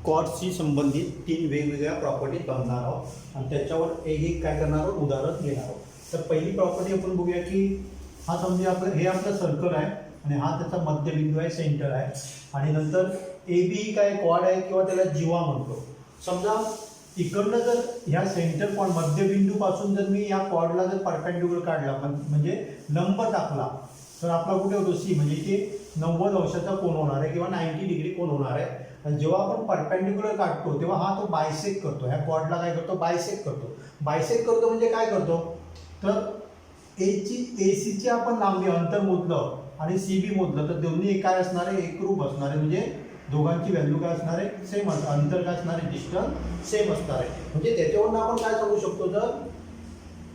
कॉर्डशी संबंधित 3 वेगवेगळ्या प्रॉपर्टी बघणार आहोत आणि त्याच्यावर एक काय करणार आहोत, उदाहरण घेणार आहोत. तर पहिली प्रॉपर्टी आपण बघूया की हा समजा हे आपलं सर्कल आहे आणि हा त्याचा मध्यबिंदू आहे, सेंटर आहे. आणि नंतर ए बी ही काय कॉर्ड आहे किंवा त्याला जीवा म्हणतो. समजा इकडनं जर ह्या सेंटर पॉईंट मध्यबिंदूपासून जर मी या कॉर्डला जर परपेंडिक्युलर काढला म्हणजे लंब टाकला तर आपला कुठे होतो सी, म्हणजे इथे 90 अंशाचा कोन होणार आहे किंवा 90 डिग्री कोन होणार आहे. आणि जेव्हा आपण परपेंडिक्युलर काढतो तेव्हा हा तो बायसेक करतो, ह्या कॉर्डला काय करतो, बायसेक करतो. बायसेक करतो म्हणजे काय करतो, तर एसीची आपण लांबी अंतर मोजलं आणि सी बी मोजलं तर दोन्ही काय असणार आहे, एकरूप असणार आहे. म्हणजे दोघांची व्हॅल्यू काय असणार आहे, सेम असणार, अंतर काय असणार आहे, डिस्टन्स सेम असणार आहे. म्हणजे त्याच्यावरून आपण काय सांगू शकतो, जर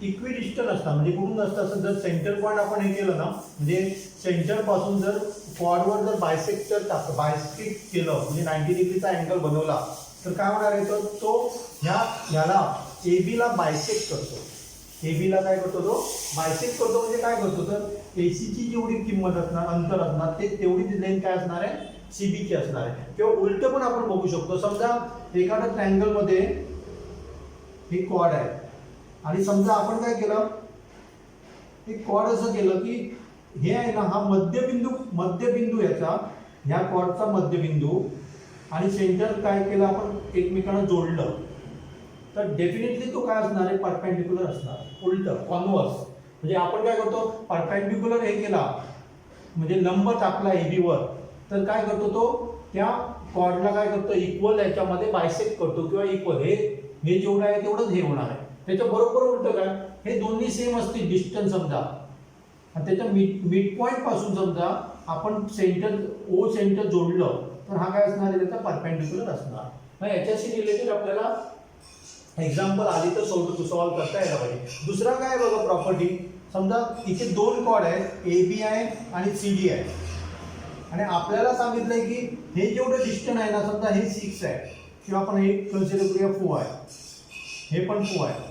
इक्विडिस्टन्स असतात म्हणजे कुठून असतं असं जर सेंटर पॉईंट आपण हे केलं ना, म्हणजे सेंटर पासून जर कॉर्डवर जर बायसेक्ट केलं म्हणजे 90 डिग्रीचा अँगल बनवला तर काय होणार आहे, तर तो ह्याला ए बीला बायसेक्ट करतो. ए बीला काय करतो, तो बायसेक्ट करतो. म्हणजे काय करतो, तर एसीची जेवढी किंमत असणार, अंतर असणार, ते तेवढी लेंथ काय असणार आहे, सीबीची असणार आहे. किंवा उलट पण आपण बघू शकतो. समजा एखाद्या ट्रायंगल मध्ये हे कॉर्ड आहे आणि समजा आपण काय केलं, हे कॉर्ड असं केलं की हे आहे ना, हा मध्यबिंदू याचा, ह्या कॉर्डचा मध्यबिंदू आणि सेंटर काय केलं आपण एकमेकांना जोडलं तर डेफिनेटली तो काय असणार आहे, परपेंडिक्युलर असणार. उलट कॉन्व्हर्स म्हणजे आपण काय करतो, परपेंडिक्युलर हे केला म्हणजे लंब टाकला एबी वर तर काय करतो, तो त्या कॉर्डला काय करतो, इक्वल याच्यामध्ये बायसेक्ट करतो किंवा इक्वल हे जेवढं आहे तेवढंच हे होणार आहे. त्याच्या बरोबर उलट काय, हे दोन्ही सेम असतील डिस्टन्स समजा आणि त्याच्या मिड पॉईंट पासून समजा आपण ओ सेंटर जोडलं तर हा काय असणार आहे, त्याचा परपेंडिक्युलर असणार. मग याच्याशी रिलेटेड आपल्याला एक्झाम्पल आली तर सॉल्व्ह करता यायला पाहिजे. दुसरा काय बघा प्रॉपर्टी, समजा इथे 2 कॉर्ड आहेत, ए बी आहे आणि सी डी आहे आणि आपल्याला सांगितलंय की हे जेवढं डिस्टन्स आहे ना, समजा हे 6 आहे किंवा आपण हे कन्सिडर करूया 4 आहे, हे पण 4 आहे.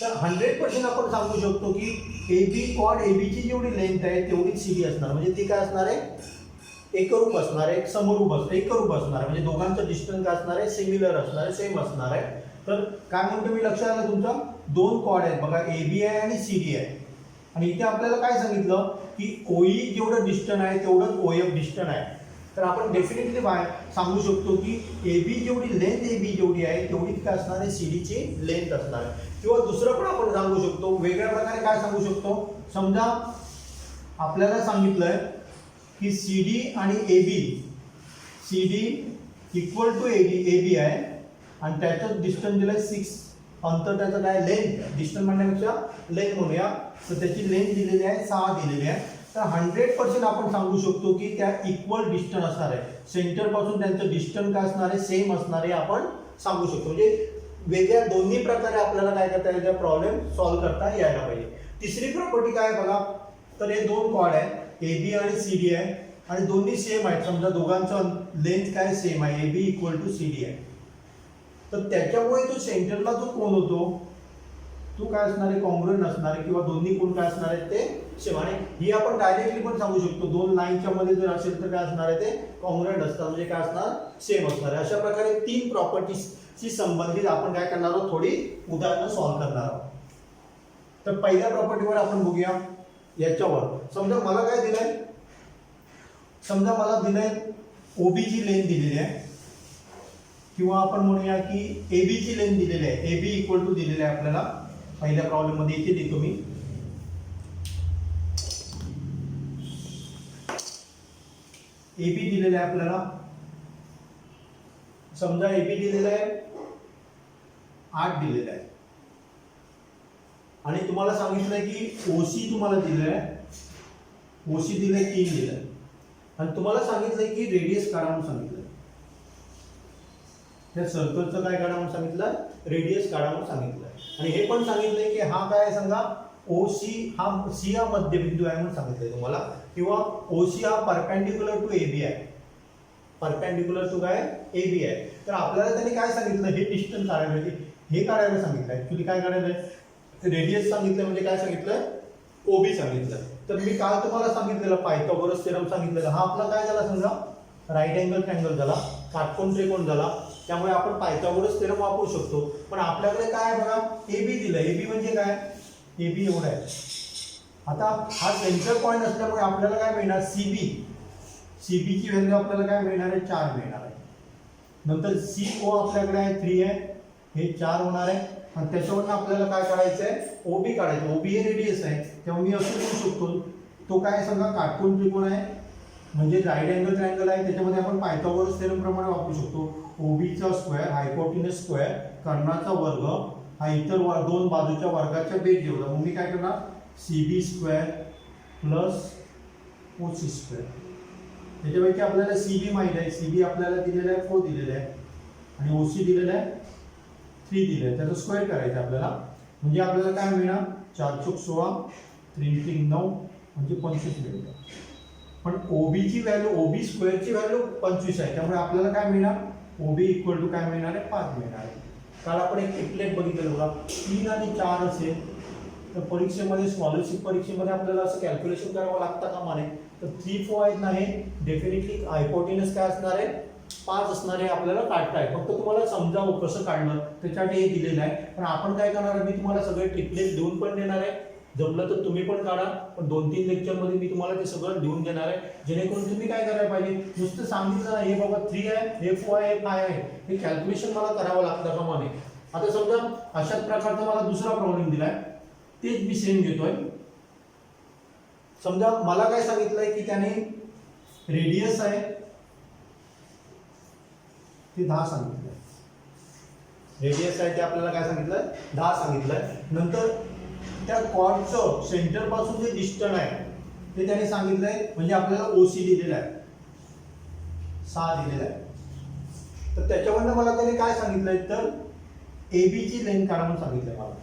तर 100% आपण सांगू शकतो की ए बी कॉर्ड ए बीची जेवढी लेंथ आहे तेवढीच सी डी असणार. म्हणजे ती काय असणार आहे, एकरूप असणार आहे, एकरूप असणार आहे. म्हणजे दोघांचं डिस्टन्स काय असणार आहे, सिमिलर असणार आहे, सेम असणार आहे. तर काय म्हणतो मी, लक्षात आलं तुमचा, 2 कॉर्ड आहेत बघा, ए बी आहे आणि सी डी आहे. आणि इथे आपल्याला काय सांगितलं की ओई जेवढं डिस्टन्स आहे तेवढंच ओ एफ डिस्टन्स आहे. तर आपण डेफिनेटली सांगू शकतो की ए बी जेवढी लेंथ ए बी जेवढी आहे तेवढीच काय असणार आहे, सी डीची लेंथ असणार आहे. किंवा दुसरं पण आपण सांगू शकतो, वेगळ्या प्रकारे काय सांगू शकतो, समजा आपल्याला सांगितलंय की सी डी आणि A B, C D equal to A B आहे आणि त्याचं डिस्टन्स दिलंय 6, अंतर त्याचं काय, लेंथ, डिस्टन्स म्हणण्यापेक्षा लेंथ म्हणूया, तर त्याची लेंथ दिलेली आहे 6 दिलेली आहे. तर 100% आपण सांगू शकतो की त्या इक्वल डिस्टन्स असणार आहे. सेंटर पासून त्यांचं डिस्टन्स काय असणार आहे, सेम असणार आहे, आपण सांगू शकतो. म्हणजे वेगळ्या दोन्ही प्रकारे आपल्याला काय करता येईल, प्रॉब्लेम सॉल्व्ह करता यायला पाहिजे. तिसरी प्रॉपर्टी काय बघा, तर हे 2 कॉर्ड आहेत, ए बी आणि सी डी आहे आणि दोन्ही सेम आहेत. समजा दोघांचं लेंथ काय सेम आहे, A B equal to C D आहे. तर त्याच्यामुळे जो सेंटरला जो कोन होतो तो काय असणार आहे, कॉन्ग्रुएंट असणार आहे किंवा दोन्ही कोन काय असणार आहेत, ते सेम. आणि ही आपण डायरेक्टली पण सांगू शकतो, 2 लाईनच्या मध्ये जर असेल तर काय असणार आहे, ते कॉन्ग्रुएंट असतात, म्हणजे काय असणार, सेम असणार आहे. अशा प्रकारे 3 प्रॉपर्टीजशी संबंधित आपण काय करणार आहोत, थोडी उदाहरणं सॉल्व्ह करणार आहोत. तर पहिल्या प्रॉपर्टीवर आपण बघूया. याच्यावर समजा मला काय दिलंय, समजा मला दिलंय ओबीची लेंथ दिलेली आहे किंवा आपण म्हणूया की ए बीची लेंथ दिलेली आहे, ए बी इक्वल टू दिलेली आहे आपल्याला पहिल्या प्रॉब्लेम मध्ये. इथे देतो मी ए बी दिलेलं आहे आपल्याला. समजा ए बी दिलेलं आहे 8 दिलेलं आहे आणि तुम्हाला सांगितलंय की ओसी तुम्हाला दिलेलं आहे, ओसी दिलंय 3 दिलंय आणि तुम्हाला सांगितलंय की रेडियस काढा म्हणून सांगितलंय. त्या सर्कलचं काय काढा म्हणून सांगितलं, रेडियस काढा म्हणून सांगितलंय. आणि हे पण सांगितलंय की हा काय सांगा, ओसी हा मध्यबिंदू आहे म्हणून सांगितलंय तुम्हाला, किंवा ओसी हा परपेंडिक्युलर टू ए बी आहे, परपेंडिक्युलर टू काय, ए बी आहे. तर आपल्याला त्यांनी काय सांगितलं, हे डिस्टन्स काढायला, हे काढायला सांगितलं. ऍक्च्युली काय काढायला, रेडियस सांगितलं म्हणजे काय सांगितलं, ओबी सांगितलं. तर मी काल तुम्हाला सांगितलेलं पायथागोरस थेरम सांगितलेलं, हा आपला काय झाला समजा राईट अँगल ट्रायंगल झाला, काटकोन त्रिकोण झाला, त्यामुळे आपण पायथागोरस थेरम वापरू शकतो. पण आपल्याकडे काय आहे बघा, ए बी दिलं. ए बी म्हणजे काय, ए बी एवढा आहे. आता हा सेंटर पॉईंट असल्यामुळे आपल्याला काय मिळणार, सी बी. सी बीची व्हॅल्यू आपल्याला काय मिळणार आहे, 4 मिळणार आहे. नंतर सी ओ आपल्याकडे आहे 3 आहे, हे 4 होणार आहे. आणि त्याच्यावरून आपल्याला काय काढायचं आहे, ओबी काढायचं. ओबी हे रेडियस आहे, तेव्हा मी असं लिहू शकतो, तो काय सांगा काटकोन त्रिकोण आहे, म्हणजे राईट अँगल ट्रायंगल आहे. त्याच्यामध्ये आपण पायथागोरस थेरम प्रमाणे वापरू शकतो. ओबीचा स्क्वेअर, हायपोटेनस स्क्वेअर, कर्णाचा वर्ग हा इतर दोन बाजूच्या वर्गाच्या बेस जेवढा. मग मी काय करणार, C B square plus O C square. त्याच्यापैकी आपल्याला सी बी माहिती आहे, सी बी आपल्याला दिलेला आहे 4 दिलेला आहे, आणि ओ सी दिलेला आहे 3 दिलेलं आहे. त्याचं स्क्वेअर करायचं आपल्याला, म्हणजे आपल्याला काय मिळणार, 4 चौक 16, 3 3 9 म्हणजे 25 मिळतं. पण ओबीची व्हॅल्यू, ओबी स्क्वेअरची व्हॅल्यू 25 आहे, त्यामुळे आपल्याला काय मिळणार, ओबी इक्वल टू काय मिळणार आहे, 5 मिळणार आहे. काल आपण एक ट्रिपलेट बघितलेलं बघा, 3 आणि 4 असेल तर परीक्षेमध्ये, स्कॉलरशिप परीक्षेमध्ये आपल्याला असं कॅल्क्युलेशन करावं लागतं का माने. तर 3 4 आहेत नाही, डेफिनेटली हायपोटेनस काय असणार आहे, 5 असणार आहे. आपल्याला काढता आहे, फक्त तुम्हाला समजावं कसं काढलं त्याच्यासाठी हे दिलेलं आहे. पण आपण काय करणार आहे, मी तुम्हाला सगळे ट्रिपलेट देऊन पण देणार आहे, जमलं तर तुम्ही पण काढा. पण 2-3 लेक्चरमध्ये मी तुम्हाला ते सगळं देऊन देणार आहे, जेणेकरून तुम्ही काय करायला पाहिजे, नुसतं सांगितलं हे बाबा 3 आहे, हे 4 आहे, हे 5 आहे, हे कॅल्क्युलेशन मला करावं लागतं का माने. आता समजा अशाच प्रकारचा मला दुसरा प्रॉब्लेम दिलाय, तेच मी सेम घेतोय. समजा मला काय सांगितलंय की त्याने रेडियस आहे ते 10 सांगितलंय, रेडियस आहे ते आपल्याला काय सांगितलंय, 10 सांगितलंय. नंतर त्या कॉर्डचं सेंटर पासून जे डिस्टन्स आहे ते त्याने सांगितलंय, म्हणजे आपल्याला ओसी दिलेला आहे 6 दिलेला आहे. तर त्याच्यावरनं मला त्याने काय सांगितलंय, तर एबी ची लेंथ काढा म्हणून सांगितलंय मला.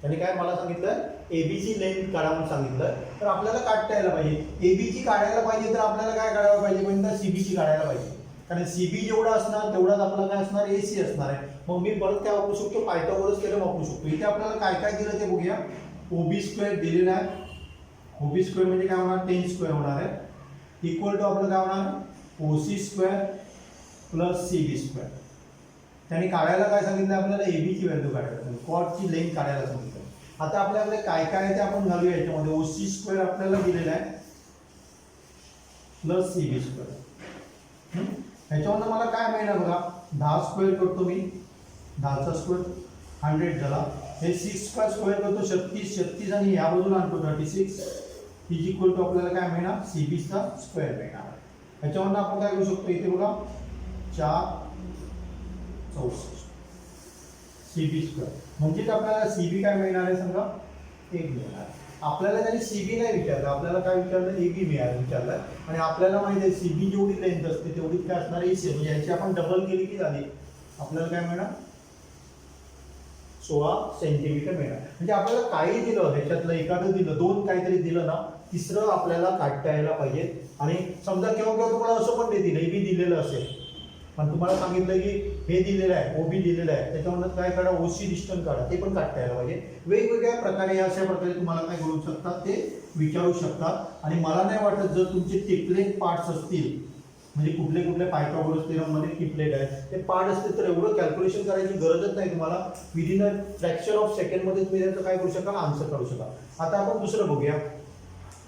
त्याने काय मला सांगितलं, एबी ची लेंथ काढा म्हणून सांगितलं. तर आपल्याला काढता यायला पाहिजे, एबी ची काढायला पाहिजे तर आपल्याला काय काढायला पाहिजे, म्हणजे सीबी ची काढायला पाहिजे. कारण सीबी जेवढा असणार तेवढाच आपला काय असणार, एसी असणार आहे. मग मी परत काय वापरू शकतो, पायथागोरस थेरम वापरू शकतो. इथे आपल्याला काय काय दिलं ते बघूया. ओबी स्क्वेअर दिलेला आहे, ओबी स्क्वेअर म्हणजे काय होणार, 10 स्क्वेअर होणार आहे, इक्वल टू आपलं काय होणार, OC square plus CB square. त्याने काढायला काय सांगितलं आपल्याला, एबी ची व्हॅल्यू काढायला, कॉर्डची लेंथ काढायला सांगितलं. आता आपल्याकडे काय काय आहे ते आपण घालूया याच्यामध्ये. ओसी स्क्वेअर आपल्याला दिलेला आहे प्लस सीबी स्क्वेअर. ह्याच्यामध्ये मला काय मिळणार बघा, 10 स्क्वेअर करतो मी, 10चा स्क्वेअर 100 झाला. हे 6 चा स्क्वेअर करतो 36, 36 आणि या बाजूला आणतो 36 इज इक्वल टू आपल्याला काय मिळणार, सीबी चा स्क्वेअर मिळणार. ह्याच्यावरून आपण काय करू शकतो, इथे बघा 4 64 सीबी स्क्वेअर, म्हणजे आपल्याला सीबी काय मिळणार आहे सांगा, 1 मिळणार. आपल्याला त्यांनी सीबी नाही विचारलं, आपल्याला काय विचारलं, एबी विचारलं. आणि आपल्याला माहिती आहे सीबी जेवढी लेंथ असते तेवढीच काय असणार, एसी. म्हणजे याची आपण डबल केली की झाली, आपल्याला काय मिळणार, 16 सेंटीमीटर मिळणार. म्हणजे आपल्याला काही दिलं ह्याच्यातलं, एखादं दिलं, 2 काहीतरी दिलं ना, तिसरं आपल्याला काढता यायला पाहिजे. आणि समजा केव्हा केव्हा तुम्हाला असं पण देतील, एबी दिलेलं असेल पण तुम्हाला सांगितलं की हे दिलेलं आहे, ओबी दिलेलं आहे, त्याच्यावर काय काढा, ओसी डिस्टन्स काढा, ते पण काढता यायला पाहिजे. वेगवेगळ्या प्रकारे अशा प्रकारे तुम्हाला काय करू शकतात, ते विचारू शकतात. आणि मला नाही वाटत जर तुमचे टिपलेट पार्ट्स असतील, म्हणजे कुठले कुठले पायथागोरस थेरम मध्ये टिपलेट आहे ते पार्ट असतील, तर एवढं कॅल्क्युलेशन करायची गरजच नाही तुम्हाला. Within a fraction of second मध्ये तुम्ही त्याचं काय करू शकाल, आन्सर काढू शकाल. आता आपण दुसरं बघूया.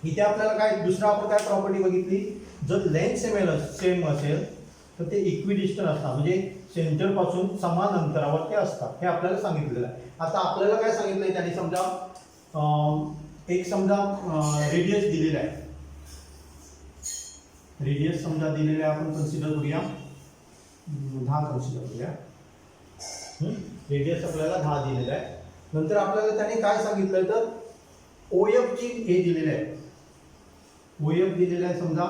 इथे आपल्याला काय दुसरं आपण काय प्रॉपर्टी बघितली, जर लेंथ सेम असेल तर ते इक्विडिस्टन्स असतात, म्हणजे सेंटर पासून समान अंतरावर ते असतात, हे आपल्याला सांगितलेलं आहे. आता आपल्याला काय सांगितलंय त्याने, समजा एक समजा रेडियस दिलेला आहे, रेडियस समजा दिलेले आपण कन्सिडर करूया 10 कन्सिडर करूया. रेडियस आपल्याला 10 दिलेला आहे. नंतर आपल्याला त्याने काय सांगितलंय, तर ओएफ ची हे दिलेलं आहे, ओएफ दिलेलं आहे समजा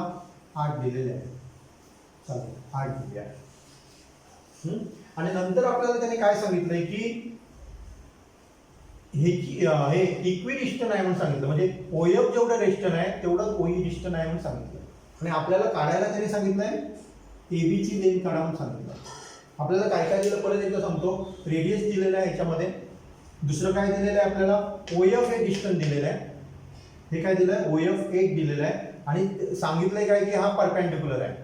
8 दिलेले आहे, चालेल 8 दिले आहे. आणि नंतर आपल्याला त्याने काय सांगितलंय की हे इक्विडिस्टन्स आहे म्हणून सांगितलं, म्हणजे ओएफ जेवढं डिस्टन्स आहे तेवढंच ओई डिस्टन्स आहे म्हणून सांगितलं. आणि आपल्याला काढायला त्याने सांगितलंय एबी ची लेंथ काढा म्हणून सांगितलं. आपल्याला काय काय दिलं परत एकदा सांगतो, रेडियस दिलेला आहे याच्यामध्ये, दुसरं काय दिलेलं आहे आपल्याला, ओएफ हे डिस्टन्स दिलेलं आहे, हे काय दिलं आहे, ओएफ 1 दिलेलं आहे. आणि सांगितलंय काय की हा परपेंडिक्युलर आहे,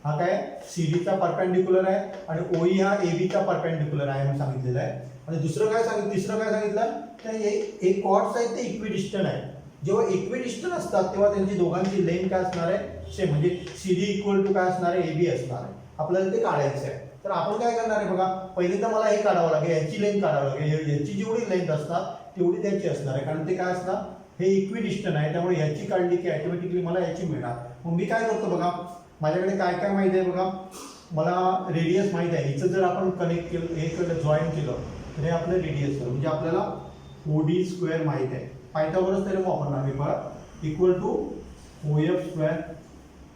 हा काय सीडीचा परपेंडिक्युलर आहे आणि ओई हा एबीचा परपेंडिक्युलर आहे म्हणून सांगितलेलं आहे. आणि तिसरं काय सांगितलं तर हे कॉर्ड्स आहेत ते इक्विडिस्टंट आहे. जेव्हा इक्विडिस्टंट असतात तेव्हा त्यांची दोघांची लेंथ काय असणार आहे सेम, म्हणजे सीडी इक्वल टू काय असणार आहे एबी असणार आहे. आपल्याला ते काढायचं आहे. तर आपण काय करणार आहे बघा, पहिले तर मला हे काढावं लागेल, याची लेंथ काढावं लागेल. याची जेवढी लेंथ असतात तेवढी त्याची असणार आहे, कारण ते काय असणार हे इक्विडिस्टंट आहे. त्यामुळे याची काढली की ऑटोमॅटिकली मला याची मिळणार. मग मी काय करतो बघा, माझ्याकडे काय काय माहिती आहे बघा, मला रेडियस माहिती आहे. हिचं जर आपण कनेक्ट केलं, हे जॉईन केलं तर हे आपलं रेडियस आहे, म्हणजे आपल्याला ओडी स्क्वेअर माहिती आहे. पायथागोरस थेरम वापरणार मी परत, equal to O F square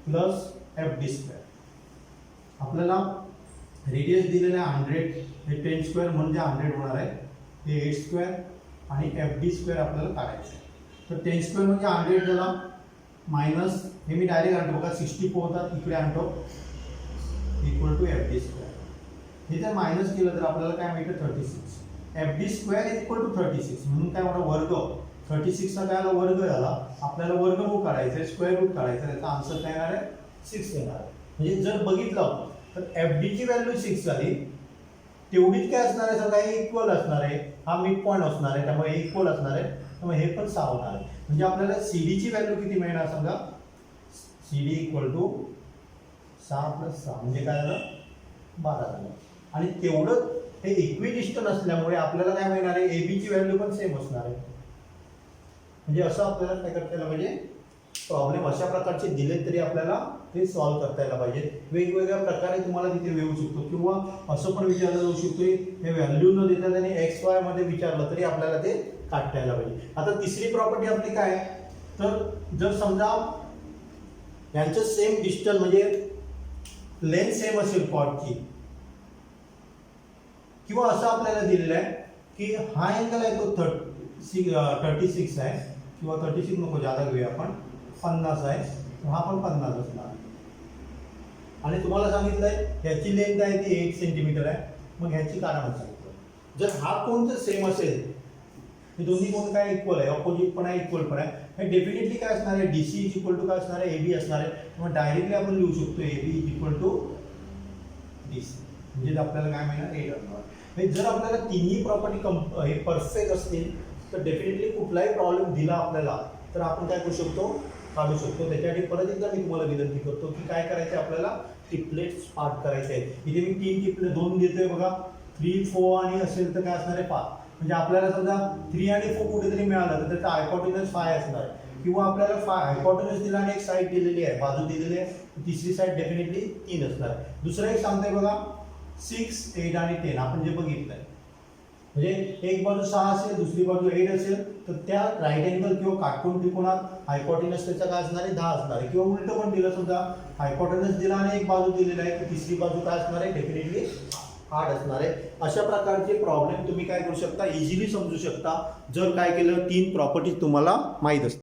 plus F D square. आपल्याला रेडियस दिलेलं आहे 100, हे 10 स्क्वेअर म्हणजे 100 होणार आहे, हे 8 स्क्वेअर आणि एफ डी स्क्वेअर आपल्याला काढायचं आहे. तर 10 स्क्वेअर म्हणजे 100 झाला, मायनस हे मी डायरेक्ट आणतो बघा 64 होतात, इकडे आणतो equal to F D square. हे जर मायनस केलं तर आपल्याला काय मिळतं 36. F D square equal to 36 म्हणून काय म्हणा वर्ग, 36चा काय आला वर्ग झाला. आपल्याला वर्गमूळ काढायचं आहे, स्क्वेअर रूट काढायचं आहे, त्याचा आन्सर काय येणार आहे 6 येणार आहे. म्हणजे जर बघितलं तर एफ डीची व्हॅल्यू 6 झाली, तेवढीच काय असणार आहे समजा हे इक्वल असणार आहे, हा मिड पॉईंट असणार आहे, त्यामुळे हे इक्वल असणार आहे, त्यामुळे हे पण 6 होणार आहे. म्हणजे आपल्याला सीडीची व्हॅल्यू किती मिळणार समजा, सीडी इक्वल टू 6 + 6 म्हणजे काय झालं 12 झालं. आणि तेवढं हे इक्विडिस्टंट असल्यामुळे आपल्याला काय मिळणार आहे एबीची व्हॅल्यू पण सेम असणार आहे. म्हणजे असं आपल्याला काय करता यायला पाहिजे, प्रॉब्लेम अशा प्रकारचे दिले तरी आपल्याला ते सॉल्व्ह करता यायला पाहिजे. वेगवेगळ्या प्रकारे तुम्हाला तिथे येऊ शकतो, किंवा असं पण विचारलं जाऊ शकतो की हे व्हॅल्यू न देता त्यांनी एक्स वाय मध्ये विचारलं तरी आपल्याला ते काढता यायला पाहिजे. आता तिसरी प्रॉपर्टी आपली काय आहे, तर जर समजा यांचं सेम डिस्टन्स म्हणजे लेंथ सेम असेल कॉर्डची, किंवा असं आपल्याला दिलेलं आहे की हा अँगल आहे तो 36 आहे, किंवा 36 नको जादा घेऊया आपण, 50 आहे, हा पण 50 असणार. आणि तुम्हाला सांगितलंय ह्याची लेंथ आहे ती 8 सेंटीमीटर आहे, मग ह्याची कारण सांगितलं. जर हा कोण जर सेम असेल, हे दोन्ही कोण काय इक्वल आहे, ऑपोजिट पण आहे इक्वल पण आहे, हे डेफिनेटली काय असणार आहे डीसी इज इक्वल टू काय असणार आहे एबी असणार आहे. मग डायरेक्टली आपण लिहू शकतो A B is equal to D C, म्हणजे आपल्याला काय मिळणार 8 असणार. जर आपल्याला तिन्ही प्रॉपर्टी हे परफेक्ट असतील तर डेफिनेटली कुठलाही प्रॉब्लेम दिला आपल्याला तर आपण काय करू शकतो काढू शकतो. त्याच्यासाठी परत एकदा मी तुम्हाला विनंती करतो की काय करायचं आपल्याला टिपलेट्स पार्ट करायचे आहेत. इथे मी 3 टिपलेट 2 देतोय बघा, 3, 4 आणि असेल तर काय असणार आहे 5. म्हणजे आपल्याला समजा 3 आणि 4 कुठेतरी मिळालं तर त्याचा हायपोटेनस 5 असणार आहे, किंवा आपल्याला हायपोटेनस दिला आणि एक साईड दिलेली आहे, बाजू दिलेली आहे, तिसरी साईड डेफिनेटली 3 असणार आहे. दुसरं एक सांगतोय बघा 6, 8 आणि 10 आपण जे बघितलंय, म्हणजे एक बाजू 6 असेल दुसरी बाजू 8 असेल तर त्या राईट अँगल किंवा काटकोन त्रिकोणात हायपोटेनस त्याचा काय असणार आहे 10 असणार आहे. किंवा उलटं पण दिलं, समजा हायपोटेनस दिला आणि एक बाजू दिलेला आहे तर तिसरी बाजू काय असणार आहे डेफिनेटली 8 असणार आहे. अशा प्रकारचे प्रॉब्लेम तुम्ही काय करू शकता इझिली समजू शकता जर काय केलं 3 प्रॉपर्टीज तुम्हाला माहीत असतात.